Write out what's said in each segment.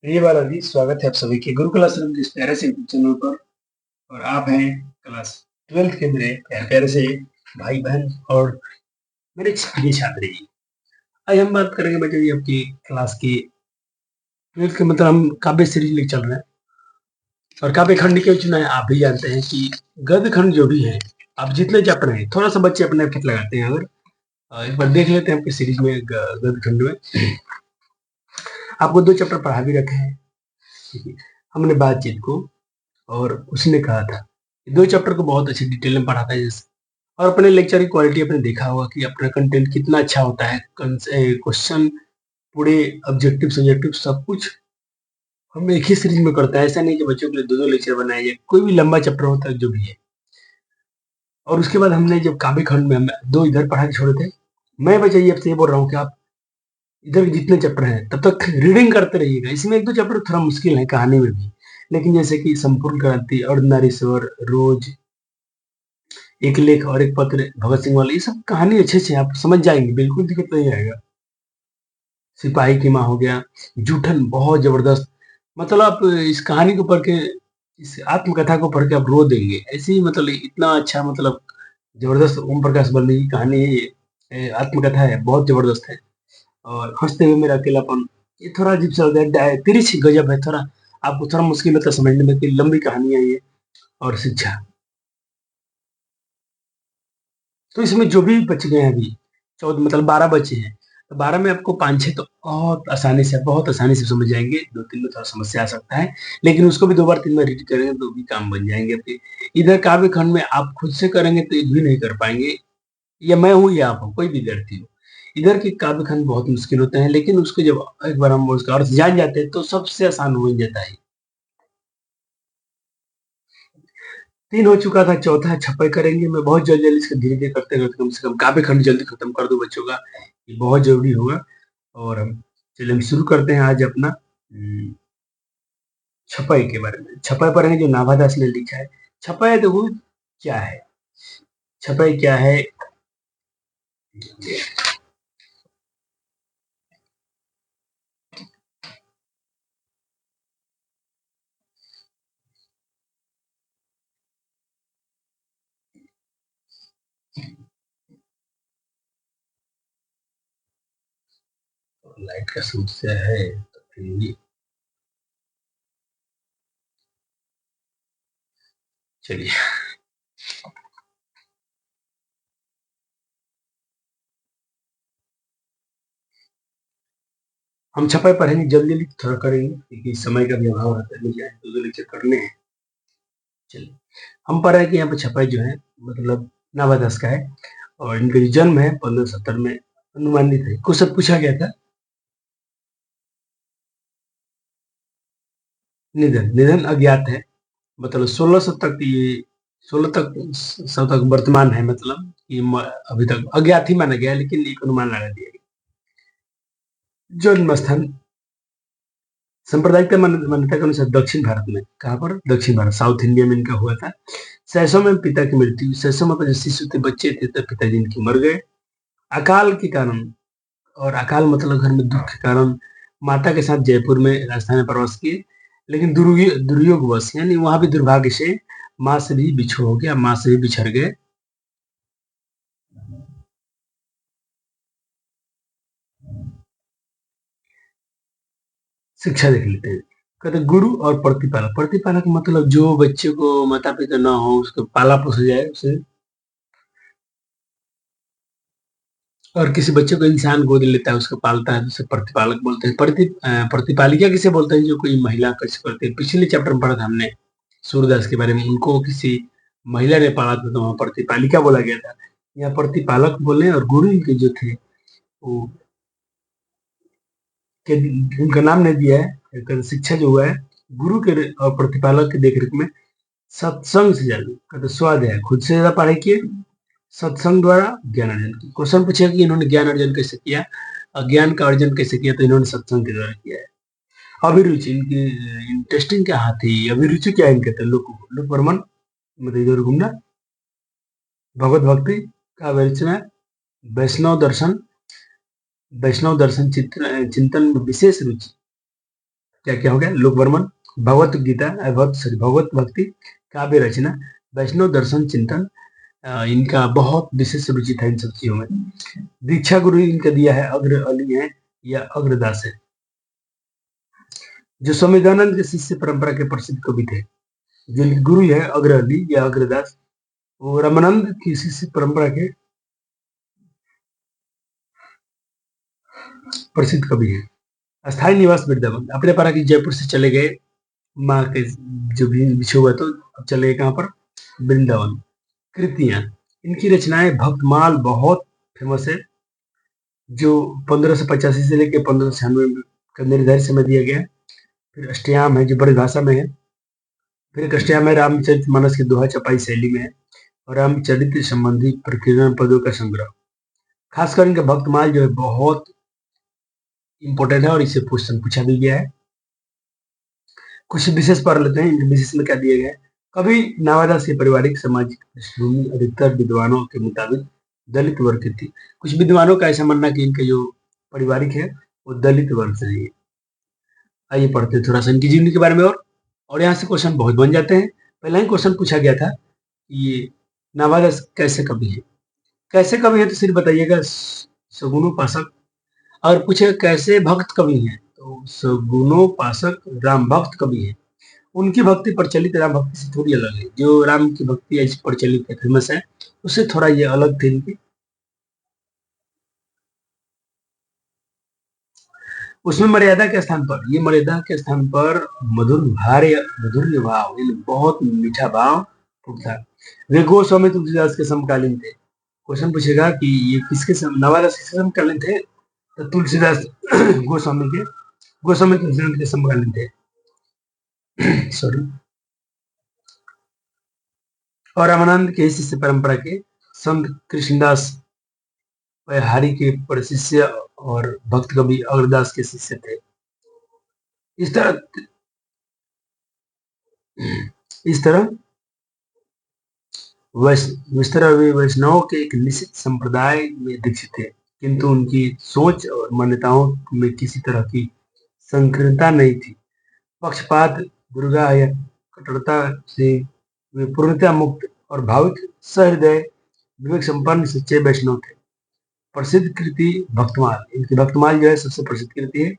प्रिय बालाजी, स्वागत है आप सभी के गुरुकुल आश्रम के इस प्यारे से यूट्यूब चैनल पर। और आप हैं क्लास 12th के मेरे प्यारे प्यारे से भाई बहन और मेरे प्रिय छात्र जी। आज हम बात करेंगे बच्चों जी आपकी क्लास की 12th के मतलब हम काव्य सीरीज लेके चल रहे हैं। और काव्य खंड क्यों चुना है आप भी जानते हैं कि गद्य खंड जो भी है, आप जितने चैप्टर हैं थोड़ा सा बच्चे अपने एफर्ट लगाते हैं। अगर एक बार देख लेते हैं आपकी सीरीज में गद्य खंड में आपको 2 चैप्टर पढ़ा भी रखे हैं। ठीक है? हमने बातचीत को और उसने कहा था, 2 चैप्टर को बहुत अच्छी डिटेल में पढ़ाता है जैसे। और अपने लेक्चर की क्वालिटी आपने देखा होगा कि अपना कंटेंट कितना अच्छा होता है। क्वेश्चन पूरे ऑब्जेक्टिव सब्जेक्टिव सब कुछ हम एक ही सीरीज में करते हैं। ऐसा नहीं कि बच्चों के लिए 2-2 लेक्चर बनाए जाए, कोई भी लंबा चैप्टर होता है जो भी है। और उसके बाद हमने जब काव्य खंड में हम 2 इधर पढ़ा के छोड़े थे। मैं बच्चा ये आपसे ये बोल रहा हूँ कि आप इधर जितने चैप्टर हैं तब तक रीडिंग करते रहिएगा। इसमें 1-2 चैप्टर थोड़ा मुश्किल है कहानी में भी, लेकिन जैसे कि संपूर्ण क्रांति, अर्धनारी स्वर, रोज, एक लेख और एक पत्र, भगत सिंह वाले, ये सब कहानी अच्छे से आप समझ जाएंगे, बिल्कुल दिक्कत नहीं आएगा। सिपाही की माँ हो गया, जूठन बहुत जबरदस्त। मतलब आप इस कहानी को पढ़ के, इस आत्मकथा को पढ़ के आप रो देंगे। ऐसे ही मतलब इतना अच्छा, मतलब जबरदस्त ओम प्रकाश बल्ली की कहानी है ये। आत्मकथा है, बहुत जबरदस्त है। और हंसते हुए मेरा अकेलापन, ये थोड़ा अजीब सा होता है, तिरछी गजब है थोड़ा। आपको थोड़ा मुश्किल लगता है समझने में कि लंबी कहानी है ये। और शिक्षा, तो इसमें जो भी बच गए हैं अभी 14 मतलब 12 बचे हैं, तो 12 में आपको 5-6 तो बहुत आसानी से समझ जाएंगे। 2-3 में थोड़ा समस्या आ सकता है, लेकिन उसको भी 2 बार 3 बार रीड करेंगे तो भी काम बन जाएंगे आपके। इधर काव्य खंड में आप खुद से करेंगे तो ये भी नहीं कर पाएंगे, या मैं हूँ या आप हो, कोई विद्यार्थी हो। इधर के काव्य खंड बहुत मुश्किल होते हैं, लेकिन उसको जब एक बार हम उसका अर्थ जान जाते हैं तो सबसे आसान हो जाता है। 3 हो चुका था, चौथा है छपाई करेंगे। मैं बहुत जल्दी इसको धीरे धीरे करते करते कम से कम काव्य खंड जल्दी खत्म कर दूं बच्चों का, ये बहुत जरूरी होगा। और हम चलिए हम शुरू करते हैं आज अपना छपाई के बारे में। छपाई पढ़ेंगे जो नाभादास ने लिखा है। छपाई देखो क्या है, छपाई क्या है। लाइट का समस्या है तो फिर भी चलिए हम छपाई पढ़ेंगे, जल्दी जल्दी थोड़ा करेंगे क्योंकि समय का भी अभाव रहता है, मुझे 2-2 लेक्चर करने हैं। चलिए हम पढ़ रहे हैं कि यहाँ पे छपाई जो है मतलब नाभादास का है। और इनका जो जन्म है 1570 में अनुमानित है। क्वेश्चन पूछा गया था। निधन, निधन अज्ञात है। मतलब 16 सौ तक ये 16 तक सौ तक वर्तमान है, मतलब ये अभी तक अज्ञात ही माना गया है, लेकिन एक अनुमान लगा दिया गया। जन्म स्थान सांप्रदायिक मान्यता के अनुसार दक्षिण भारत में, कहाँ पर, दक्षिण भारत, साउथ इंडिया में इनका हुआ था। सरसों में पिता की मृत्यु, सरसों में जब शिशु थे, बच्चे थे, तब पिताजी इनकी मर गए अकाल के कारण। और अकाल मतलब घर में दुख के कारण माता के साथ जयपुर में राजस्थान में प्रवास किए। लेकिन दुर्योगवश, यानी वहां भी दुर्भाग्य से माँ से भी बिछोह हो गया, माँ से भी बिछड़ गए। शिक्षा देख लेते हैं। कहते गुरु और प्रतिपालक, प्रतिपालक मतलब जो बच्चे को माता पिता ना हो उसको पाला पोसा जाए उसे। और किसी बच्चे को इंसान गोद लेता है, उसको पालता है, तो उसे प्रतिपालक बोलते हैं। प्रतिपालिका किसे बोलते हैं, जो कोई महिला कैसे करती है। पिछले चैप्टर में पढ़ा था हमने सूरदास के बारे में, उनको किसी महिला ने पाला था तो वहां प्रतिपालिका बोला गया था। यहाँ प्रतिपालक बोले। और गुरु इनके जो थे वो के उनका नाम नहीं दिया है। शिक्षा जो हुआ है गुरु के और प्रतिपालक के देखरेख में सत्संग से ज्यादा, कहते स्वाध्याय खुद से ज्यादा पढ़ाई किए, सत्संग द्वारा ज्ञान अर्जन किया। क्वेश्चन पूछेगा कि इन्होंने ज्ञान अर्जन कैसे किया, ज्ञान का अर्जन कैसे किया, तो इन्होंने सत्संग के द्वारा किया है। अभिरुचि इनकी, इंटरेस्टिंग क्या थी, अभिरुचि क्या है इनके, तो लोक लोक वर्मन, मतलब इधर घूमना, भगवत भक्ति का अभिरुचि में, वैष्णव दर्शन, वैष्णव दर्शन चिंतन में विशेष रुचि। क्या क्या हो गया? लोक वर्मन, भगवत गीता, भगवत भक्ति, काव्य रचना, वैष्णव दर्शन चिंतन, इनका बहुत विशेष रुचि था इन सब चीजों में। दीक्षा गुरु इनका दिया है अग्र अली है या अग्रदास है। जो स्वामी दयानंद के शिष्य परंपरा के प्रसिद्ध कवि थे, जो गुरु है अग्र अली या अग्रदास, वो रामानंद की शिष्य परंपरा के प्रसिद्ध कवि है। अस्थायी निवास वृंदावन, अपने पारा की जयपुर से चले गए, माँ के जो भी विषय हुआ तो अब चले गए कहाँ पर? वृंदावन। कृतियां, इनकी रचनाएं भक्तमाल बहुत फेमस है, जो 1585 से लेकर 1596 का निर्धारित समय दिया गया है। फिर अष्टयाम है जो बड़ी भाषा में है। फिर एक अष्टयाम है रामचरित मानस की दोहा चपाई शैली में है, और रामचरित्र संबंधी प्रकीर्णन पदों का संग्रह। खासकर इनका भक्तमाल जो है बहुत इंपॉर्टेंट है और इससे क्वेश्चन पूछा भी गया है। कुछ विशेष पढ़ लेते हैं, इनके विशेष में क्या दिया गया है। कभी नावादास की पारिवारिक सामाजिक पृष्ठभूमि अधिकतर विद्वानों के मुताबिक दलित वर्ग की थी। कुछ विद्वानों का ऐसा मानना कि इनके जो पारिवारिक है वो दलित वर्ग से है। आइए पढ़ते हैं थोड़ा सा इनकी जीवनी के बारे में, और यहाँ से क्वेश्चन बहुत बन जाते हैं। पहला ही क्वेश्चन पूछा गया था कि ये नावादास कैसे कवि है। कैसे कवि है तो सिर्फ बताइएगा सगुणोपासक। और पूछे कैसे भक्त कवि हैं तो सगुणोपासक राम भक्त कवि हैं। उनकी भक्ति प्रचलित राम भक्ति से थोड़ी अलग है। जो राम की भक्ति ऐसी प्रचलित है, फेमस है, उससे थोड़ा ये अलग थे इनकी। उसमें मर्यादा के स्थान पर, ये मर्यादा के स्थान पर मधुर भाव, यानी बहुत मीठा भाव था। वे गोस्वामी तुलसीदास के समकालीन थे। क्वेश्चन पूछेगा कि ये किसके नवादास किसके समकालीन थे, तो तुलसीदास गोस्वामी तुलसीदास के समकालीन थे। सॉरी। और रामानंद के शिष्य परंपरा के संत कृष्णदास हरि के प्रशिष्य और भक्त कवि अग्रदास के शिष्य थे। इस तरह वे वैष्णव के एक निश्चित संप्रदाय में दीक्षित थे, किंतु उनकी सोच और मान्यताओं में किसी तरह की संकीर्णता नहीं थी। पक्षपात, दुर्गा या कट्टरता से वे पूर्णतः मुक्त और भाविक, सहृदय, विवेक संपन्न सच्चे वैष्णव थे। प्रसिद्ध कृति भक्तमाल, इनकी भक्तमाल जो है सबसे प्रसिद्ध कृति है।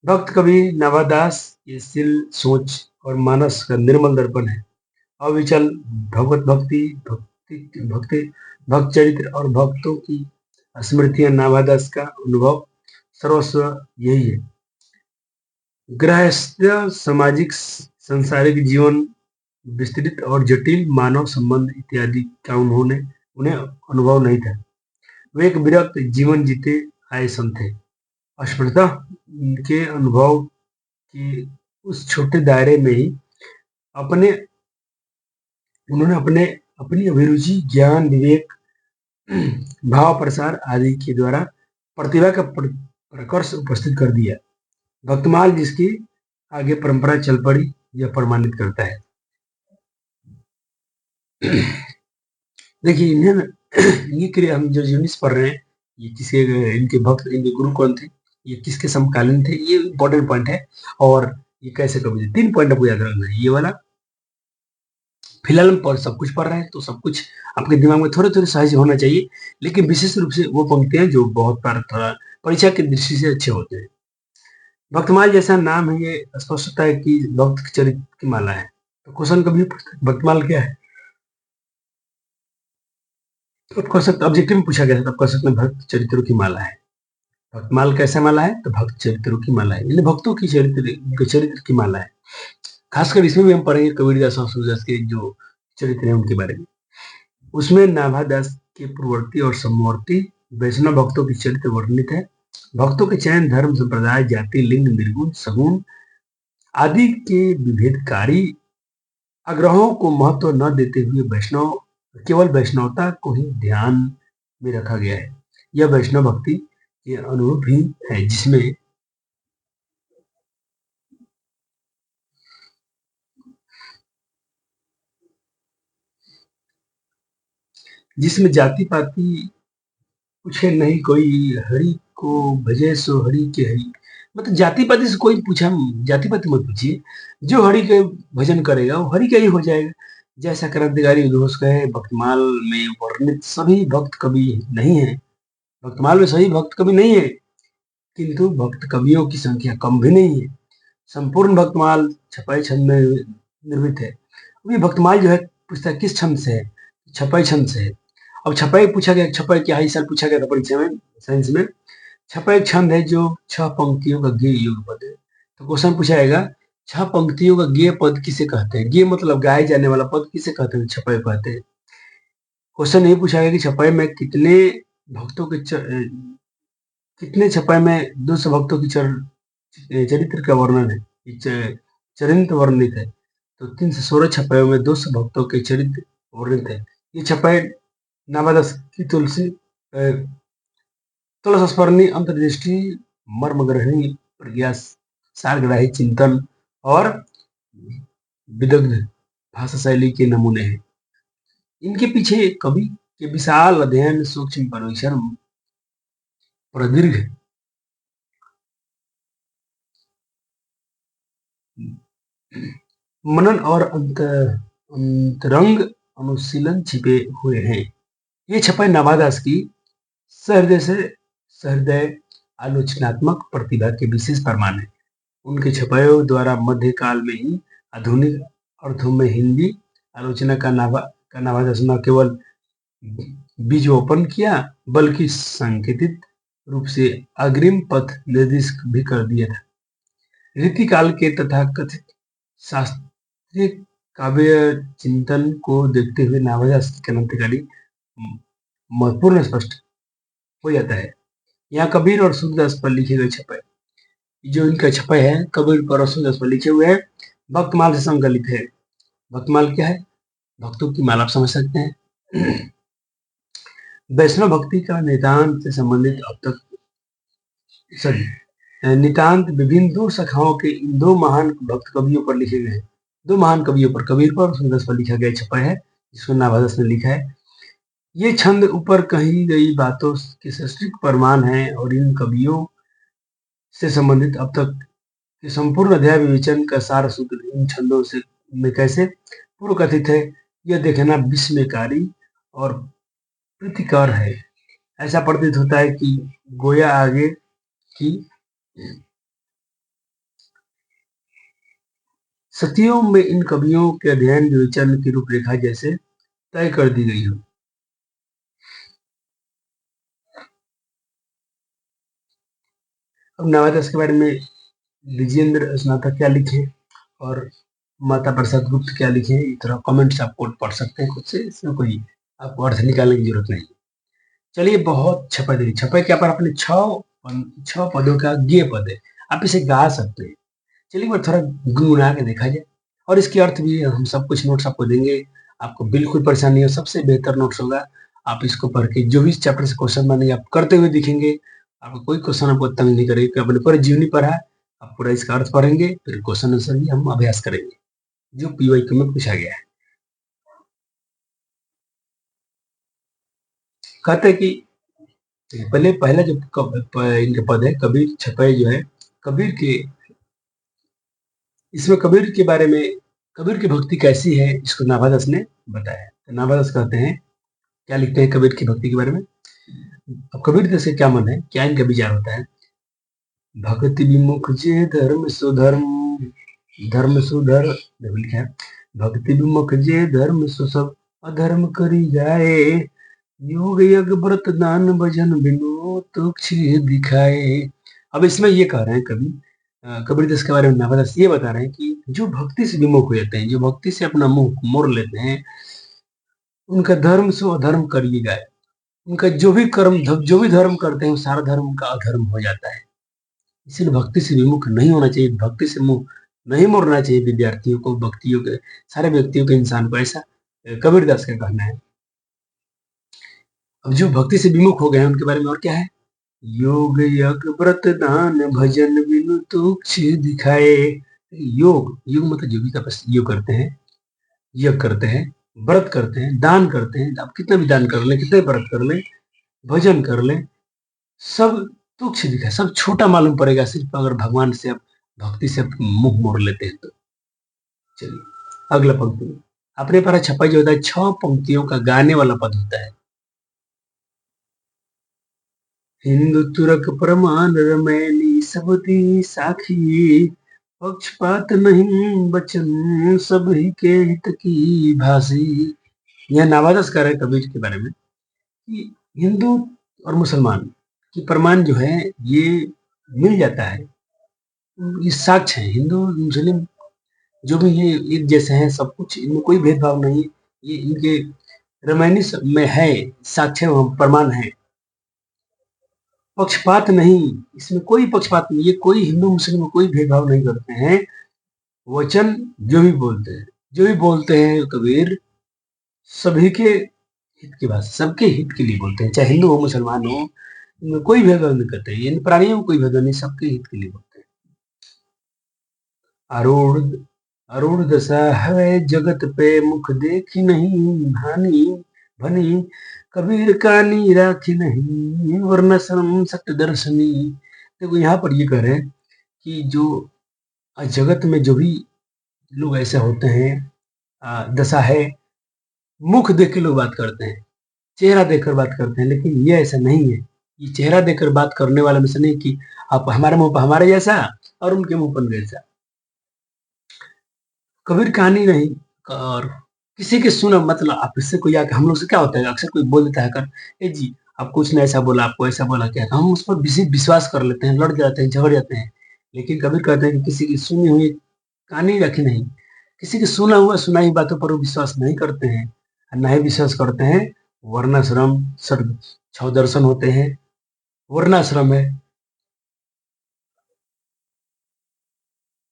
भक्त कवि नवादास की शील, सोच और मानस का निर्मल दर्पण है। अविचल भगवत भक्ति, भक्ति भक्त चरित्र और भक्तों की स्मृतियां नवादास का अनुभव सर्वस्व यही है। गृहस्थ, सामाजिक, सांसारिक जीवन, विस्तृत और जटिल मानव संबंध इत्यादि का उन्हें अनुभव नहीं था। वे एक विरक्त जीवन जीते आए संत थे। स्पष्टतः उनके अनुभव के उस छोटे दायरे में ही उन्होंने अपनी अभिरुचि, ज्ञान, विवेक, भाव प्रसार आदि के द्वारा प्रतिभा का प्रकर्ष उपस्थित कर दिया। भक्तमाल जिसकी आगे परंपरा चल पड़ी, यह प्रमाणित करता है। देखिए इन्हें ये हम जो यूनिस पढ़ रहे हैं, ये किसके, इनके भक्त, इनके गुरु कौन थे, ये किसके समकालीन थे, ये इंपॉर्टेंट पॉइंट है। और ये कैसे कवि थे, 3 पॉइंट आपको याद रखना है। ये वाला फिलहाल हम सब कुछ पढ़ रहे हैं तो सब कुछ आपके दिमाग में थोड़े थोड़े सहज होना चाहिए, लेकिन विशेष रूप से वो पंक्तियां जो बहुत बार थोड़ा परीक्षा की दृष्टि से अच्छे होते हैं। भक्तमाल जैसा नाम है, ये स्पष्ट होता है कि भक्त चरित्र की माला है। तो क्वेश्चन कभी भक्तमाल क्या है तो कह सकते, ऑब्जेक्टिव में पूछा गया था, तब कह सकते हैं भक्त चरित्रों की माला है। भक्तमाल कैसा माला है, तो भक्त चरित्रों की माला है, यानी भक्तों की चरित्र की माला है। खासकर इसमें भी हम पढ़ेंगे कबीरदास और सूरदास के जो चरित्र है उनके बारे में। उसमें नाभादास के पूर्ववर्ती और समवर्ती वैष्णव भक्तों की चरित्र वर्णित है। भक्तों के चयन धर्म, संप्रदाय, जाति, लिंग, निर्गुण, सगुण आदि के विभेदकारी आग्रहों को महत्व न देते हुए केवल वैष्णवता को ही ध्यान में रखा गया है। यह वैष्णव भक्ति के अनुरूप ही है, जिसमें जाति पाति पूछे नहीं कोई, हरि को भजे सो हरि के हरि, मतलब जाति पाति से कोई पूछा, जाति पाति मत पूछिए, जो हरि के भजन करेगा वो हरि का ही हो जाएगा। जैसा क्रांतिकारी उद्घोष कहे, भक्तमाल में वर्णित सभी भक्त कवि नहीं है, भक्तमाल में सभी भक्त कवि नहीं है, किंतु भक्त कवियों की संख्या कम भी नहीं है। संपूर्ण भक्तमाल छपाई छंद में निर्मित है। अब ये भक्तमाल जो है पूछता है किस छंद से है, छपाई छंद से है। अब छपाई पूछा गया, छपाई क्या है, इस साल पूछा गया था परीक्षा में साइंस में। छपा एक छंद है जो 6 पंक्तियों का गेय युग पद है। तो क्वेश्चन पूछा जाएगा 6 पंक्तियों का गेय पद किसे कहते हैं? गेय मतलब गाए जाने वाला पद किसे कहते हैं? छपाई कहते हैं। क्वेश्चन ये पूछा गया कि छपाई में कितने भक्तों के कितने छपाई में 200 भक्तों की चरित्र का वर्णन है, चरित्र वर्णित है। तो 316 छपाइयों में 200 भक्तों के चरित्र वर्णित है। ये छपाई नामादस की तुलस स्मरणी, अंतर्दृष्टि, मर्मग्रहणी, प्रज्ञा, सारग्राही चिंतन और विदग्ध भाषा शैली के नमूने हैं। इनके पीछे कवि के विशाल अध्ययन, सूक्ष्म पर्यवेक्षण, प्रदीर्घ मनन और अंतरंग अनुशीलन छिपे हुए हैं। ये छपाई नवादास की सहृदय आलोचनात्मक प्रतिभा के विशेष प्रमाण है। उनके छपाइयों द्वारा मध्यकाल में ही आधुनिक अर्थों में हिंदी आलोचना का नवादास न केवल बीजोपन किया बल्कि सांकेतिक रूप से अग्रिम पथ निर्देश भी कर दिया था। रीतिकाल के तथा कथित शास्त्रीय काव्य चिंतन को देखते हुए नावादास की क्रांतिकारी महत्वपूर्ण स्पष्ट हो जाता है। यहाँ कबीर और सूरदास पर लिखे गए छपाई, जो इनका छपाई है कबीर पर और सूरदास पर लिखे हुए हैं, भक्तमाल से संकलित है। भक्तमाल क्या है? भक्तों की माला आप समझ सकते हैं। वैष्णव भक्ति का नितांत से संबंधित अब तक नितांत विभिन्न 2 शाखाओं के इन 2 महान भक्त कवियों पर लिखे गए हैं। 2 महान कवियों पर, कबीर पर और सूरदास पर लिखा गया छपाई है, जिसको नाभादास ने लिखा है। ये छंद ऊपर कही गई बातों के सटीक प्रमाण है और इन कवियों से संबंधित अब तक के संपूर्ण अध्याय विवेचन का सार सूत्र इन छंदों से में कैसे पूर्व कथित है, यह देखना विस्मयकारी और प्रीतिकर है। ऐसा प्रतीत होता है कि गोया आगे की सतियों में इन कवियों के अध्ययन विवेचन की रूपरेखा जैसे तय कर दी गई हो। अब नवादास के बारे में विजेंद्र स्नातक क्या लिखे और माता प्रसाद गुप्त क्या लिखे, इस तरह कमेंट्स आप पढ़ सकते हैं खुद से, इसमें कोई आपको अर्थ निकालने की जरूरत नहीं। चलिए, बहुत छपा देखिए, छपे के पर अपने 6 पदों का गेय पद है, आप इसे गा सकते हैं। चलिए एक बार थोड़ा गुनगुना के देखा जाए, और इसके अर्थ भी हम सब कुछ नोट्स आपको देंगे, आपको बिल्कुल परेशानी हो, सबसे बेहतर नोट्स होगा। आप इसको पढ़ के जो भी चैप्टर से क्वेश्चन बनेंगे आप करते हुए दिखेंगे, आपको कोई क्वेश्चन आपको तंग नहीं करेगा। अपने पूरे जीवनी पढ़ा, आप पूरा इसका अर्थ पढ़ेंगे, फिर क्वेश्चन आंसर भी हम अभ्यास करेंगे जो पीवाईक्यू में पूछा गया है। कहते हैं कि पहला जो इनके पद है कबीर छपाई जो है, कबीर के, इसमें कबीर के बारे में, कबीर की भक्ति कैसी है इसको नाभादास ने बताया। तो नाभादास कहते हैं, क्या लिखते हैं कबीर की भक्ति के बारे में। अब कबीर दास का क्या मन है, क्या इनका विचार होता है। भक्ति विमुख जे धर्म सुधर्म, धर्म सुधर लिखा है, भक्ति विमुख जे धर्म सु सब अधर्म करी जाए, योग यज्ञ व्रत दान भजन बिनु तुक्ष दिखाए। अब इसमें ये कह रहे हैं कवि कबीर दास के बारे में नाभादास ये बता रहे हैं कि जो भक्ति से विमुख हो जाते हैं, जो भक्ति से अपना मुंह मोड़ लेते हैं, उनका धर्म से अधर्म करिए जाए, उनका जो भी धर्म करते हैं वो सारा धर्म उनका अधर्म हो जाता है। इसलिए भक्ति से विमुख नहीं होना चाहिए, भक्ति से मुंह नहीं मोड़ना चाहिए विद्यार्थियों को, भक्तियों के सारे व्यक्तियों के, इंसान को, ऐसा कबीर दास का कहना है। अब जो भक्ति से विमुख हो गए हैं उनके बारे में और क्या है, योग यज्ञ व्रत दान भजन बिनु तुक्ष दिखाए। योग मतलब जो भी तपस्या योग करते हैं, यज्ञ करते हैं, व्रत करते हैं, दान करते हैं, आप कितना भी दान कर लें, कितने व्रत कर लें, भजन कर लें, सब तुच्छ दिखा, सब छोटा मालूम पड़ेगा सिर्फ अगर भगवान से आप भक्ति से मुंह मोड़ लेते हैं तो। चलिए अगला पंक्ति में अपने पर छपा जो होता है 6 पंक्तियों का गाने वाला पद होता है। हिंदू तुरक प्रमाण रमैली सबती साखी, पक्षपात नहीं बचन सभी के हित की भाषी। यह नावादस कर है कबीर के बारे में कि हिंदू और मुसलमान की प्रमाण जो है ये मिल जाता है, ये साक्ष्य है। हिंदू मुस्लिम जो भी ये एक जैसे हैं, सब कुछ इनमें कोई भेदभाव नहीं है, ये इनके रामायणी में है, साक्ष्य प्रमाण है। पक्षपात नहीं, इसमें कोई पक्षपात नहीं, ये कोई हिंदू मुस्लिम में कोई भेदभाव नहीं करते हैं। वचन जो भी बोलते हैं, जो भी बोलते हैं कबीर सभी के हित की बात, सबके हित के लिए बोलते हैं, चाहे हिंदू हो मुसलमान हो, इनमें कोई भेदभाव नहीं करते हैं, इन प्राणियों में कोई भेदभाव नहीं, सबके हित के लिए बोलते हैं। आरूढ़ अरुण दशा है जगत पे मुख देखी नहीं हानि भनी, कबीर कानी राखी नहीं वरना श्रम सत्य दर्शनी। देखो यहाँ पर ये कह रहे हैं कि जो जगत में जो भी लोग ऐसे होते हैं, दशा है, मुख देख के लोग बात करते हैं, चेहरा देखकर बात करते हैं, लेकिन ये ऐसा नहीं है। ये चेहरा देखकर बात करने वाला में से नहीं कि आप हमारे मुंह पर हमारे जैसा और उनके मुंह पर जैसा। कबीर कहानी नहीं, और किसी के सुना मतलब आप इससे कोई आके, हम लोग से क्या होता है अक्सर कोई बोल देता है कर ए जी आप कुछ ने ऐसा बोला, आपको ऐसा बोला क्या, तो हम उस पर विश्वास कर लेते हैं, लड़ जाते हैं, झगड़ जाते हैं। लेकिन कबीर कहते हैं कि किसी की सुनी हुई कहानी रखी नहीं, किसी की सुना हुआ सुनाई बातों पर वो विश्वास नहीं करते हैं, न ही विश्वास करते हैं वर्णाश्रम सर्व 6 दर्शन होते हैं, वर्णाश्रम है,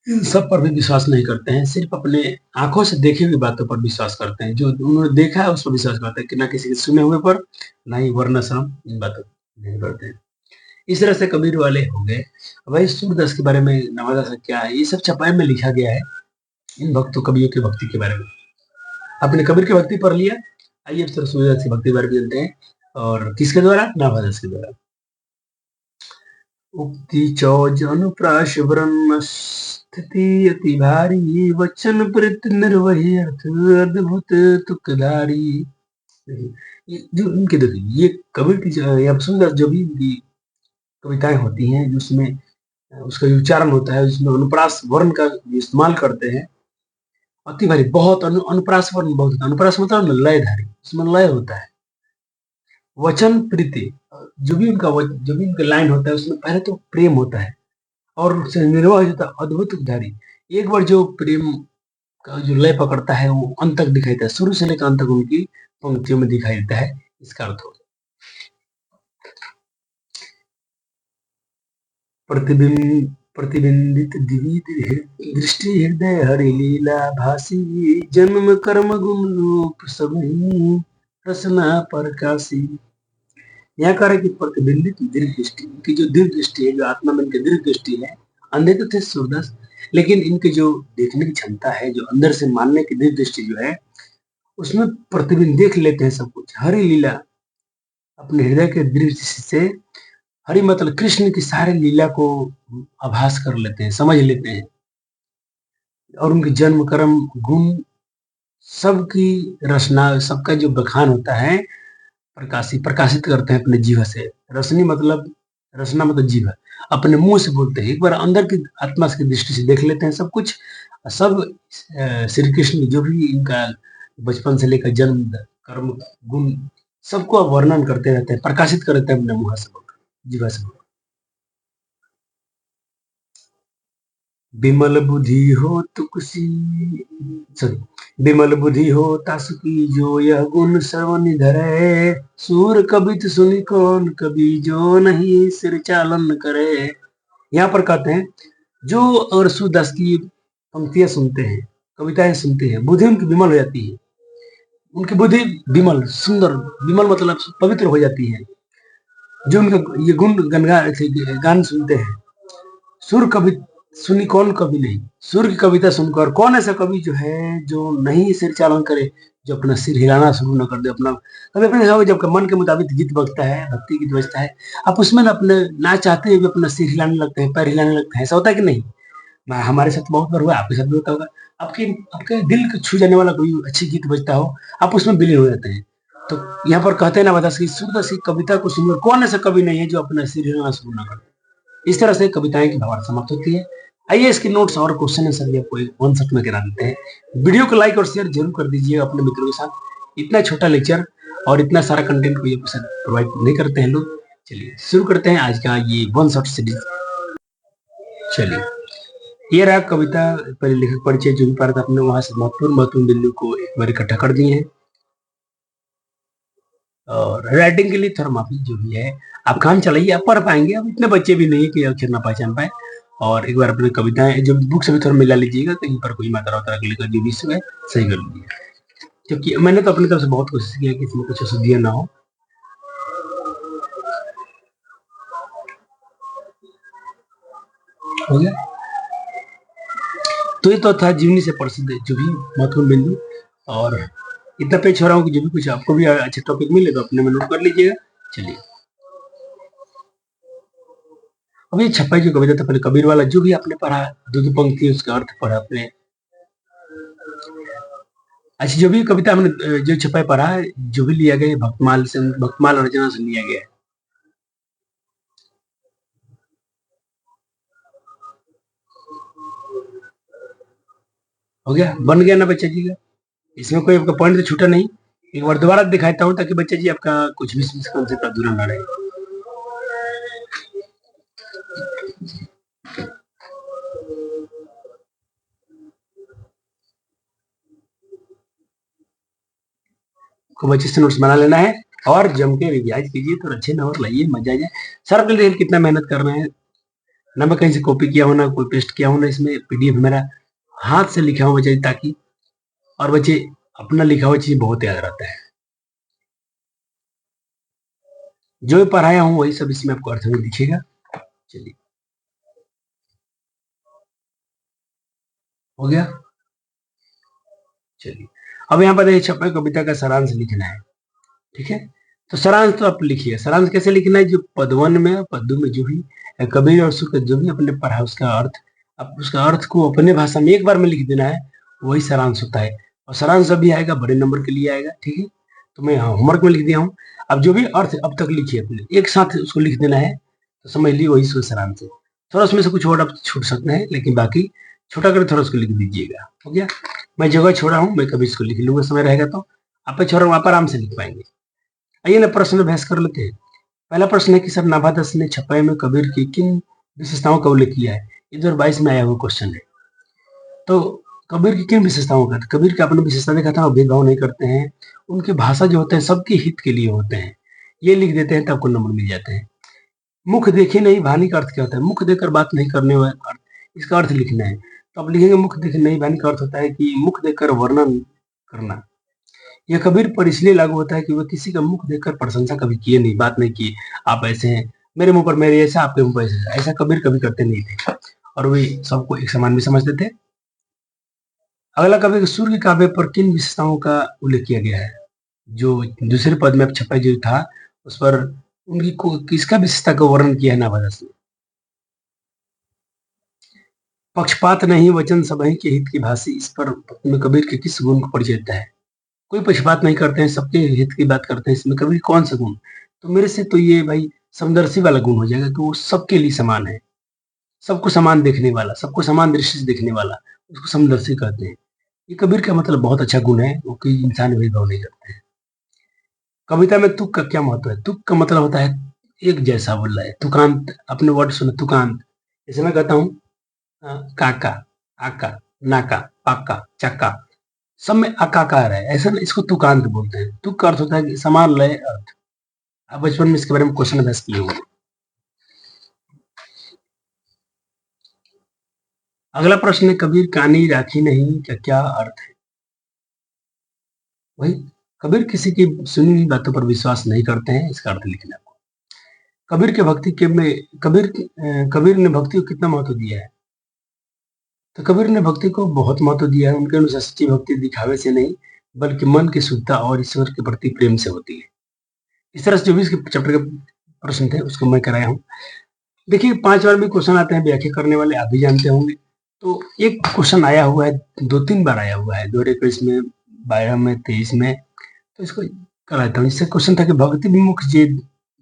इन सब पर भी विश्वास नहीं करते हैं, सिर्फ अपने आंखों से देखी हुई बातों पर विश्वास करते हैं, जो उन्होंने देखा है उस पर विश्वास करते हैं, कि ना किसी के सुने हुए पर, ना ही वर्णाश्रम इन बातों पर नहीं करते हैं। इस तरह से कबीर वाले हो गए। भाई सूरदास के बारे में, नवादास क्या है, ये सब छपाई में लिखा गया है इन भक्तों कवियों की भक्ति के बारे में। आपने कबीर की भक्ति पढ़ लिया, आइए अब सूरदास की भक्ति के बारे में जानते हैं, और किसके द्वारा, नवादास के द्वारा। उक्ति चौजन प्राश ब्रह्म स्थिति अति भारी, वचन प्रत निर्वही अर्थ अद्भुत तुकधारी। जो इनके देखिए, ये कबीर की या सुंदर जो भी इनकी कविताएं होती हैं, जिसमें उसका उच्चारण होता है, जिसमें अनुप्रास वर्ण का इस्तेमाल करते हैं, अति भारी, बहुत अनुप्रास वर्ण बहुत होता है। अनुप्रास मतलब लयधारी, उसमें लय होता है। वचन प्रीति, जो भी उनका लाइन होता है उसमें पहले तो प्रेम होता है, और उससे निर्वाह होता है अद्भुत उद्धारी। एक बार जो प्रेम का जो लय पकड़ता है वो अंत तक दिखाई देता है, शुरू से लेकर अंत तक उनकी पंक्तियों में दिखाई देता है। इसका अर्थ हो प्रतिबिंबित दृष्टि हृदय हरि लीला भासी, जन्म कर्म गुण रूप सभी रसना प्रकाशी। यहाँ कह रहे कि प्रतिबिंबित दीर्घ दृष्टि, इनकी जो दीर्घ दृष्टि है, जो आत्मा में इनकी दीर्घ दृष्टि है, अंधे तो थे सूरदास, लेकिन इनकी जो देखने की क्षमता है, जो अंदर से मानने की दीर्घ दृष्टि जो है, उसमें प्रतिबिंब देख लेते हैं सब कुछ। हरि लीला, अपने हृदय के दृढ़ दृष्टि से, हरि मतलब कृष्ण की सारे लीला को आभास कर लेते हैं, समझ लेते हैं, और उनके जन्म कर्म गुण सबकी रचना, सबका जो बखान होता है, प्रकाशित करते हैं अपने जीव से। रसनी मतलब, रचना मतलब जीव, अपने मुंह से बोलते हैं, एक बार अंदर की आत्मा की दृष्टि से देख लेते हैं सब कुछ। सब श्री कृष्ण जो भी इनका बचपन से लेकर जन्म कर्म गुण सबको वर्णन करते रहते हैं, प्रकाशित करते हैं अपने मुंह से बोलकर, जीवा से बोलकर। विमल बुद्धि हो तुकसी, सॉरी, विमल बुद्धि हो तासुकी जो यह गुण श्रवण धरे, सूर कबित सुनि कौन कवि जो नहीं सिर चालन करे। यहाँ पर कहते हैं जो और सूरदास की पंक्तियां सुनते हैं, कविताएं सुनते हैं, बुद्धि उनकी विमल हो जाती है, उनकी बुद्धि विमल सुंदर, विमल मतलब पवित्र हो जाती है। जो उनका ये गुण गान सुनते हैं, सुर कवि सुनी कौन कवि नहीं, सुर की कविता सुनकर कौन ऐसा कवि जो है जो नहीं सिर चालन करे, जो अपना सिर हिलाना शुरू न कर दे, अपना कभी अपने देखा होगा जब मन के मुताबिक गीत बजता है, भक्ति गीत बजता है, आप उसमें ना अपने ना चाहते हुए भी अपना सिर हिलाने लगते हैं, पैर हिलाने लगते हैं, ऐसा होता है कि नहीं? हमारे साथ बहुत बार हुआ, आपके साथ भी होता होगा। आपके आपके दिल को छू जाने वाला कोई अच्छी गीत बजता हो, आप उसमें विलीन हो जाते हैं। तो यहाँ पर कहते हैं ना, बता शुद्धसी कविता को सुनकर कौन ऐसा कवि नहीं है जो अपना सिर हिलाना शुरू ना कर। इस तरह से कविताएं की भावार्थ समाप्त होती है। आइए इसके नोट्स और क्वेश्चन आंसर भी आपको वन शॉट में करा देते हैं। वीडियो को लाइक और शेयर जरूर कर दीजिए अपने मित्रों के साथ। इतना छोटा लेक्चर और इतना सारा कंटेंट को ये प्रोवाइड नहीं करते हैं लोग। चलिए शुरू करते हैं आज का ये वन शॉट सीरीज। चलिए ये रहा कविता पर लेखक परिचय, जो भी पार्ट आपने वहां से महत्वपूर्ण बिंदु को एक बार इकट्ठा कर दिए हैं। और राइटिंग के लिए थोड़ा माफी जो भी है, आप काम चलाइए, आप पढ़ पाएंगे। अब इतने बच्चे भी नहीं कि अक्षर ना पहचान पाए। और एक बार अपनी कविताएं जो बुक से भी थोड़ा मिला लीजिएगा, कहीं पर कोई मात्रा वात्रा के लिए जो भी है सही कर लीजिए, क्योंकि मैंने तो अपनी तरफ से बहुत कोशिश किया कि इसमें कुछ अशुद्धियां ना हो। हो गया? तो ये तो था जीवनी से प्रसिद्ध जो भी महत्वपूर्ण बिंदु। और इतना पेज हो रहा हूँ कि जो भी कुछ आपको भी अच्छे टॉपिक मिले तो अपने में नोट कर लीजिएगा। चलिए अब ये छप्पा की कविता था, पहले कबीर वाला जो भी आपने पढ़ा, दो पंक्ति उसका अर्थ पढ़ा आपने। अच्छा, जो भी कविता हमने जो छपाई पढ़ा, जो भी लिया गया भक्तमाल से, भक्तमाल रचना से लिया गया है। हो गया? बन गया ना बच्चा जी का? इसमें कोई आपका पॉइंट तो छूटा नहीं। एक बार दोबारा दिखाता हूँ ताकि बच्चा जी आपका कुछ भी मिसकॉन्सेप्ट अधूरा ना रहे। को बच्चे से नोट्स बना लेना है और जम के रिवाइज कीजिए, तो अच्छे नंबर लाइए, मजा आ जाए। सर अपने लिए कितना मेहनत कर रहे हैं ना, मैं कहीं से कॉपी किया हूँ ना कोई पेस्ट किया हूँ ना, इसमें पीडीएफ मेरा हाथ से लिखा हुआ बच्चे, ताकि और बच्चे अपना लिखा हुआ चीज बहुत याद रहता है। जो भी पढ़ाया हूँ वही सब इसमें आपको अर्थ में दिखेगा। चलिए हो गया? चलिए अब यहाँ पर देखिए छपे कविता का सारांश लिखना है। ठीक है, तो सारांश तो आप लिखिए। सारांश कैसे लिखना है? जो पद 1 में पद 2 में जो भी कबीर और शुक्र जो भी अपने पढ़ा उसका अर्थ, अब उसका अर्थ को अपने भाषा में एक बार में लिख देना है, वही सारांश होता है। और सारांश अभी आएगा बड़े नंबर के लिए आएगा। ठीक है, तो मैं होमवर्क में लिख दिया हूँ। अब जो भी अर्थ अब तक लिखिए अपने, एक साथ उसको लिख देना है, तो समझ लीजिए वही सारांश है। थोड़ा उसमें से कुछ वर्ड आप छूट सकते हैं, लेकिन बाकी छोटा कर थोड़ा उसको लिख दीजिएगा। हो गया? मैं जगह छोड़ा हूँ, मैं कभी इसको लिख लूंगा, समय रहेगा तो आप पे छोड़ रहा हूँ, आप आराम से लिख पाएंगे। आइए ना प्रश्न अभ्यास कर लेते हैं। पहला प्रश्न है कि सर नाभादस ने छपाई में कबीर की किन विशेषताओं का उल्लेख किया है? 2022 में आया हुआ क्वेश्चन है। तो कबीर की किन विशेषताओं का? कबीर की आपने विशेषता देखा था, वो भेदभाव नहीं करते हैं, उनके भाषा जो होते हैं सबके हित के लिए होते हैं। ये लिख देते हैं तो आपको नंबर मिल जाते हैं। मुख देखे नहीं भानी का अर्थ क्या होता है? मुख देखकर बात नहीं करने वाला अर्थ, इसका अर्थ लिखना है। तो आप लिखेंगे मुख देखे नहीं भानी का अर्थ होता है कि मुख देखकर वर्णन करना। यह कबीर पर इसलिए लागू होता है कि वह किसी का मुख देखकर प्रशंसा कभी किए नहीं, बात नहीं की आप ऐसे हैं, मेरे मुंह पर मेरे ऐसा, आपके मुंह पर ऐसा, ऐसा कबीर कभी करते नहीं थे, और वे सबको एक समान भी समझते थे। अगला कवि सूर्य के काव्य पर किन विशेषताओं का उल्लेख किया गया है? जो दूसरे पद में छपा जो था उस पर उनकी किसका विशेषता का वर्णन किया है नाभादस ने? पक्षपात नहीं वचन सबहि के हित की भाषी, इस पर में कबीर के किस गुण को परिचय देता है? कोई पक्षपात नहीं करते हैं, सबके हित की बात करते हैं। इसमें कभी कौन सा गुण? तो मेरे से तो ये भाई समदर्शी वाला गुण हो जाएगा कि वो सबके लिए समान है, सबको समान देखने वाला, सबको समान दृष्टि से देखने वाला, उसको समदर्शी कहते हैं। ये कबीर का मतलब बहुत अच्छा गुण है, वो कोई इंसान भेदभाव नहीं करते हैं। कविता में तुक का क्या महत्व है? तुक का मतलब होता है एक जैसा बोल रहा है, तुकांत। अपने वर्ड सुनो, तुकांत। जैसे मैं कहता हूँ काका, आका, नाका, पाका, चक्का, सब में अकाकार है, ऐसा ना, इसको तुकांत बोलते हैं। तुक का अर्थ होता है कि समान लय अर्थ। आप बचपन में इसके बारे में क्वेश्चन अभ्यास किए होंगे। अगला प्रश्न है कबीर कानी राखी नहीं का क्या अर्थ है? वही, कबीर किसी की सुनी हुई बातों पर विश्वास नहीं करते हैं, इसका अर्थ लिखना है। कबीर के भक्ति के में कबीर ने भक्ति को कितना महत्व दिया है? तो कबीर ने भक्ति को बहुत महत्व दिया है। उनके अनुसार सच्ची भक्ति दिखावे से नहीं, बल्कि मन की शुद्धता और ईश्वर के प्रति प्रेम से होती है। इस तरह से जो भी इसके चैप्टर के प्रश्न थे उसको मैं कराया हूँ। देखिए 5 बार भी क्वेश्चन आते हैं व्याख्या करने वाले, आप भी जानते होंगे। तो एक क्वेश्चन आया हुआ है, 2-3 बार आया हुआ है, 2021 में, 12 में, 23 में। तो इसको कराता हूँ। इससे क्वेश्चन था कि भक्ति विमुख जे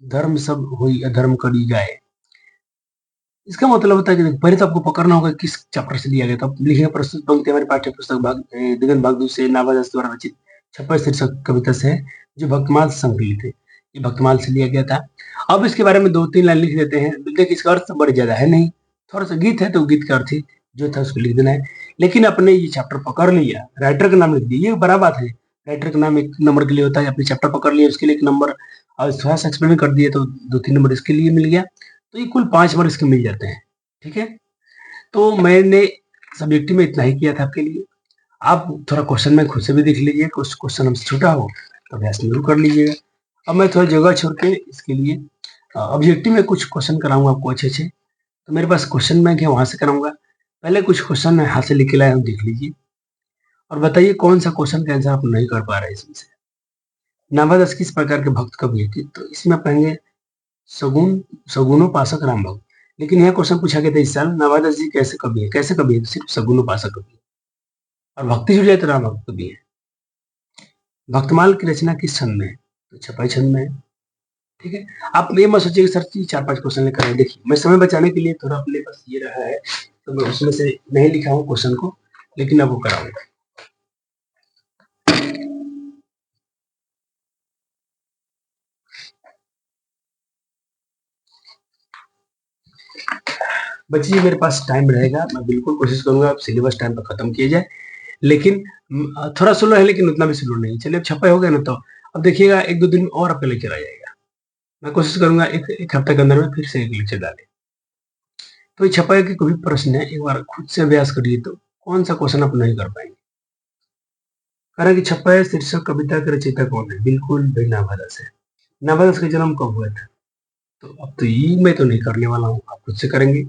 धर्म सब हुई अधर्म करी जाए। इसका मतलब होता है कि पहले तो आपको पकड़ना होगा किस चैप्टर से लिया गया था। लिखिए प्रस्तुत पंक्ति हमारी पाठ्य पुस्तक दिगंत भागदूत से नाभादास द्वारा रचित 26 शीर्षक कविता से है, जो भक्तमाल से संकलित है। ये भक्तमाल से लिया गया था। अब इसके बारे में 2-3 लाइन लिख देते हैं। देखिए इसका अर्थ बड़ी ज्यादा है नहीं, थोड़ा सा गीत है तो गीत का अर्थ ही जो था उसको लिख देना है। लेकिन अपने ये चैप्टर पकड़ लिया, राइटर का नाम लिख दिया, ये बड़ा बात है। राइटर का नाम 1 नंबर के लिए होता है। अपने चैप्टर पकड़ लिया उसके लिए 1 नंबर, और थोड़ा सा एक्सप्लेन कर दिया तो 2-3 नंबर इसके लिए मिल गया। तो ये कुल 5 नंबर इसके मिल जाते हैं। ठीक है, तो मैंने सब्जेक्टिव में इतना ही किया था आपके लिए। आप थोड़ा क्वेश्चन में खुद से भी देख लीजिए, कुछ क्वेश्चन हमसे छूटा हो तो अभ्यास जरूर कर लीजिएगा। अब मैं थोड़ा जगह छोड़ के इसके लिए ऑब्जेक्टिव में कुछ क्वेश्चन कराऊंगा आपको अच्छे अच्छे। तो मेरे पास क्वेश्चन बैंक है, वहां से कराऊंगा। पहले कुछ क्वेश्चन मैं हाथ से लिख के लाया हूँ, देख लीजिए और बताइए कौन सा क्वेश्चन का आंसर आप नहीं कर पा रहे इसमें से। नाभादास किस प्रकार के भक्त कवि है? तो इसमें आप कहेंगे सगुन सगुनोपासक राम भक्त। लेकिन यह क्वेश्चन पूछा गया था इस साल, नवादास जी कैसे कवि है? कैसे कवि है? तो सिर्फ सगुनोपासक कवि है। और भक्ति जुड़ जाए तो राम भक्त कवि है। भक्तमाल की रचना किस छंद में है? तो छपाई छंद में है। ठीक है, आप ये मत सोचिए कि सर 4-5 क्वेश्चन लेकर आए। देखिए मैं समय बचाने के लिए थोड़ा अपने पास ये रहा है, तो मैं उसमें से नहीं लिखा हूँ क्वेश्चन को, लेकिन आपको कराऊंगा। बच्चे मेरे पास टाइम रहेगा, मैं बिल्कुल कोशिश करूंगा आप सिलेबस टाइम पर खत्म किया जाए। लेकिन थोड़ा स्लो है, लेकिन उतना भी स्लो नहीं। चलिए अब छपा हो गया ना, तो अब देखिएगा 1-2 दिन में और आपका लेक्चर आ जाएगा। मैं कोशिश करूंगा एक हफ्ते के अंदर में फिर से एक लेक्चर डाले। तो ये छपाई के कोई प्रश्न है, एक बार खुद से अभ्यास करिए तो कौन सा क्वेश्चन आप नहीं कर पाएंगे। कारण कि छपाई शीर्षक कविता के रचयिता कौन है? बिल्कुल भाई नाभादास है। नाभादास का जन्म कब हुआ था? तो अब तो ये मैं तो नहीं करने वाला हूँ, आप खुद से करेंगे।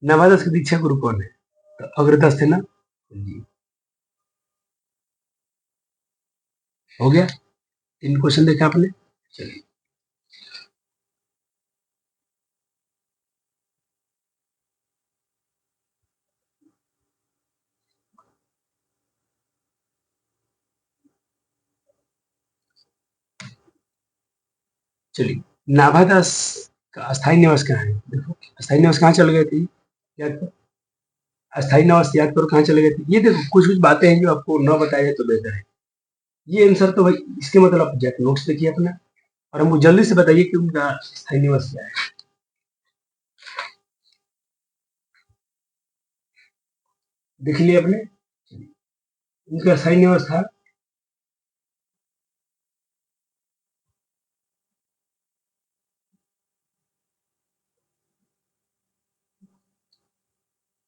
नाभादास के दीक्षा गुरु कौन है? तो अग्रदास थे ना जी। हो गया, 3 क्वेश्चन देखा आपने। चलिए चलिए, नाभादास का अस्थायी निवास कहाँ है? देखो अस्थायी निवास कहाँ चले गए थे, याद करो। अस्थायी निवास याद करो कहाँ चले गए थे। ये देखो कुछ कुछ बातें हैं जो आपको न बताया जाए तो बेहतर है। ये आंसर तो भाई इसके मतलब आप जाके नोट्स देखिए अपना, और हमको जल्दी से बताइए कि उनका अस्थायी निवास क्या है। देख लिया आपने, उनका अस्थायी निवास था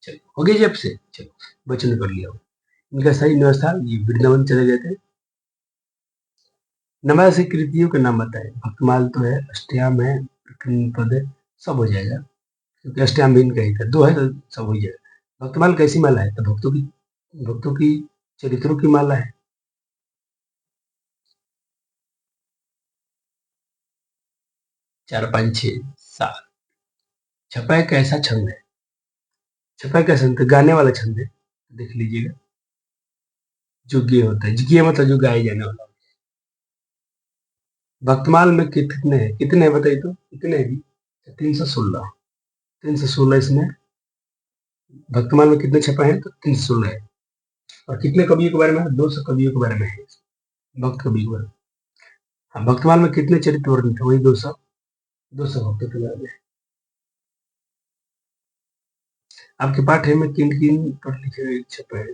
चलो हो गया जी आपसे। चलो बच्चों ने कर लिया हो। इनका अस्थायी निवास था, ये वृंदावन चले गए थे। नवासी कृतियों के नाम बताए। भक्तमाल तो है, अष्टयाम है, पद है, सब हो जाएगा क्योंकि अष्टयाम भी इनका ही था। 2 है तो सब हो जाएगा। भक्तमाल कैसी माला है? तो भक्तों की चरित्रों की माला है। 4, 5, 6, 7। छपा एक ऐसा छंद है, छपा एक ऐसा गाने वाला छंद है, देख लीजिएगा। जो गे होता है, गे मतलब जो गाए जाने वाला। भक्तमाल में कितने हैं बताइए तो, कितने हैं जी? 316। 316 इसमें भक्तमाल में कितने छपे हैं? तो 316 है। और कितने कवियों के बारे में है? 200 कवियों के बारे में है, भक्त कवि के बारे में। हाँ, भक्तमाल में कितने चरित्र वर्णित है? वही 200, 200 भक्तों के बारे में। आपके पाठ्य में किन किन पर लिखे छपे हैं?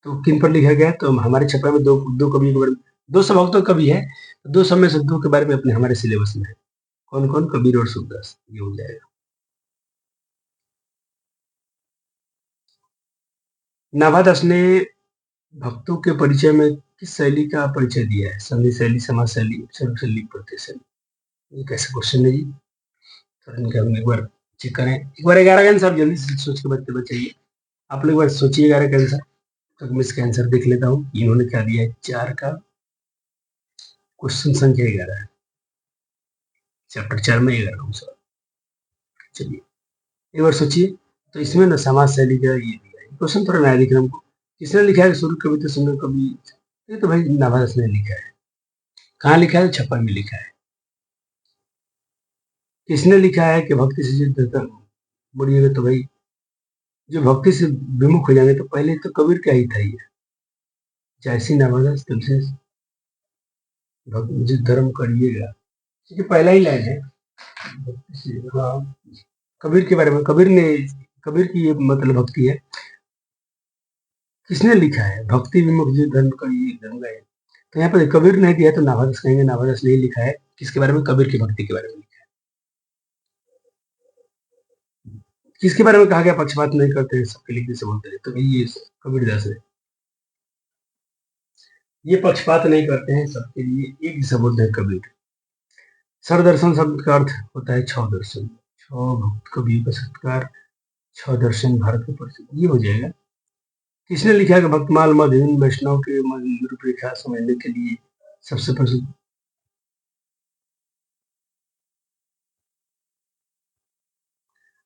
तो किन पर लिखा गया है? तो हमारे छपे में दो दो कवियों के बारे में, 200 भक्तों कवि है, 200 में से 2 के बारे में अपने हमारे सिलेबस में है। कौन कौन? कबीर और सूरदास, ये हो जाएगा। नाभादास ने भक्तों के परिचय में किस शैली का परिचय दिया है? संधि शैली, समाज शैली, सर्व शैली, प्रत्यय शैली। ये कैसे क्वेश्चन है जी? तो इनका हम एक बार चेक करें। एक बार 11 का आंसर जल्दी से सोच के बच्चे बचाइए। आप लोग एक बार सोचिए 11 का आंसर। तो मैं इसका आंसर देख लेता हूँ। इन्होंने क्या दिया है, 4 का क्वेश्चन संख्या 11 है, चैप्टर 4 में 11 सवाल। चलिए एक बार सोचिए, तो इसमें ना समाज शैली का ये दिया है, क्वेश्चन थोड़ा नया दिख रहा है हमको। किसने लिखा है शुरू कविता सुंदर कवि? ये तो भाई नाभारस ने लिखा है। कहाँ लिखा है? छप्पन में लिखा है। किसने लिखा है कि भक्ति से जिद मुड़िएगा? तो भाई जो भक्ति से विमुख हो जाएंगे, तो पहले तो कबीर का ही था ये, जैसी नाभारस तुमसे जिद धर्म करिएगा, क्योंकि पहला ही लाइन है भक्ति से। हाँ, कबीर के बारे में, कबीर की ये मतलब भक्ति है। किसने लिखा है? भक्ति विमुख जो धर्म का ये धर्म गए, तो यहाँ पर कबीर नहीं दिया तो नाभारस कहेंगे, नाभारस नहीं लिखा है। किसके बारे में? कबीर की भक्ति के बारे में लिखा है। किसके बारे में कहा गया पक्षपात नहीं करते, सबके लिखने से बोलते हैं? तो भाई ये कबीरदास है। ये पक्षपात नहीं करते हैं, सबके लिए एक जैसा बोलते हैं कबीर। सरदर्शन शब्द का अर्थ होता है छह दर्शन, छह भक्त कवि का सत्कार, छह दर्शन भारत के प्रसिद्ध, ये हो जाएगा। किसने लिखा है कि भक्तमाल मध्यम वैष्णव के रूपरेखा समझने के लिए सबसे प्रसिद्ध?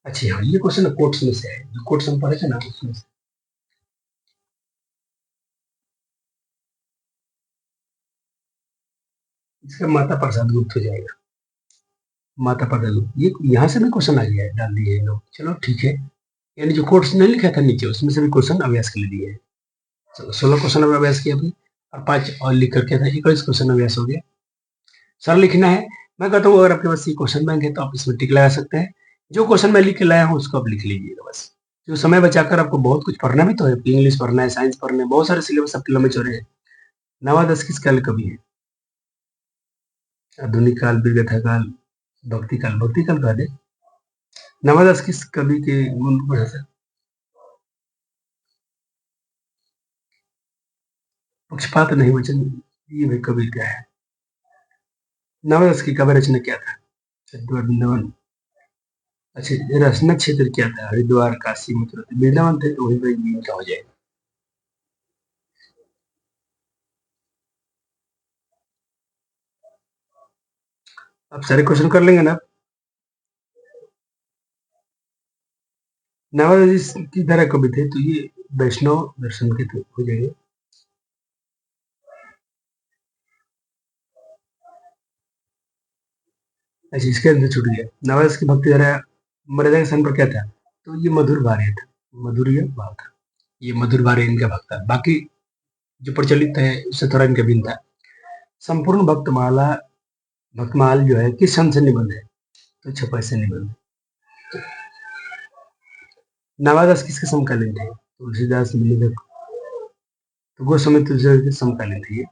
अच्छा हाँ, ये क्वेश्चन कोट्स में से है, जो कोट्स हम पढ़े थे ना उसमें से। इसका माता प्रसाद गुप्त हो जाएगा, माता प्रसाद गुप्त। ये यहाँ से भी क्वेश्चन आ गया है, डाल दिए लोग। चलो ठीक है, यानी जो कोट्स नहीं लिखा था नीचे, उसमें से भी क्वेश्चन अभ्यास के लिए दिए हैं। चलो 16 क्वेश्चन अभ्यास किया आपने, और 5 और लिख करके था, 21 क्वेश्चन अभ्यास हो गया। सर लिखना है, मैं कहता हूँ अगर आपके पास ये क्वेश्चन बैंक है तो आप इसमें टिक लगा सकते हैं। जो क्वेश्चन मैं लिख के लाया हूँ उसको आप लिख लीजिएगा बस। जो समय बचाकर, आपको बहुत कुछ पढ़ना भी तो है, इंग्लिश पढ़ना है, साइंस पढ़ना है, बहुत सारे सिलेबस आपके लंबे चौड़े हैं। नवादश किस काल कवि है? आधुनिक काल, विगथा काल, भक्ति काल, भक्ति काल कह दे। नवादश किस कवि के गुण बढ़ा सकते? पक्षपात नहीं वचन, ये भाई कवि क्या है? नवादश की काव्य रचना क्या था? वृंदावन। अच्छा, रचना क्षेत्र क्या था? हरिद्वार, काशी, मथुरा। वृंदावन थे तो वही भाई का हो जाएगा। आप सारे क्वेश्चन कर लेंगे ना? नवादश की तरह कवि थे तो ये वैष्णव दर्शन के थे, हो जाएंगे। अच्छा, इसके अंदर छूट गया। नवादश की भक्ति धारा मर्यादा के स्थान पर क्या था? तो ये मधुर भार्य था, मधुर्य भाव था, ये मधुर भार्य इनका भक्त था। बाकी जो प्रचलित है उससे थोड़ा इनका भिन्न था। संपूर्ण भक्तमाला, भक्तमाल जो है किस संत से निबंध है? तो छपै से निबंध। नवादश किसके समकालीन थे? तुलसीदास, मिलिंद, तो गोस्वामी तुलसीदास के समकालीन थे ये।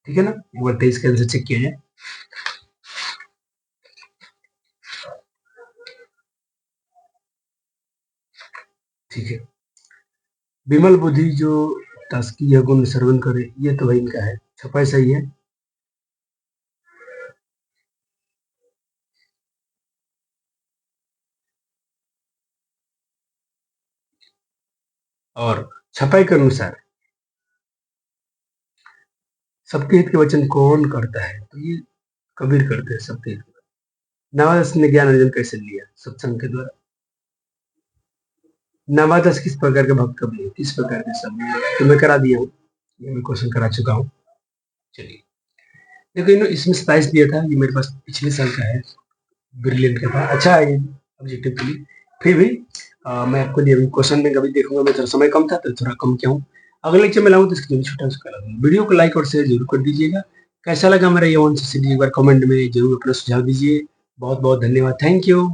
ठीक है ना? एक बार 23 का आंसर चेक किया जाए। ठीक है, विमल बुद्धि जो तास्की यह गुण श्रवण करे, ये तो भाई इनका है, छपाई सही है। और छपाई के अनुसार सबके हित के वचन कौन करता है? तो ये कबीर करते हैं सबके हित के। नवादश ने ज्ञान अर्जन कैसे लिया? सत्संग के द्वारा। नवादश किस प्रकार के भक्त कवि है? किस प्रकार के सब? तो मैं करा दिया हूँ, ये मैं क्वेश्चन करा चुका हूँ। चलिए देखो, इसमें 27 दिया था, ये मेरे पास पिछले साल का है, ब्रिलियंट का था, अच्छा है ये ऑब्जेक्टिव के लिए। फिर भी मैं आपको लिए क्वेश्चन में कभी देखूंगा, मैं थोड़ा समय कम था तो थोड़ा कम किया हूँ। अगले लेक्चर में लाऊँ तो इसकी छोटा सा करा दूंगा। वीडियो को लाइक और शेयर जरूर कर दीजिएगा। कैसा लगा मेरा ये वन सीरीज, एक बार कमेंट में जरूर अपना सुझाव दीजिए। बहुत बहुत धन्यवाद, थैंक यू।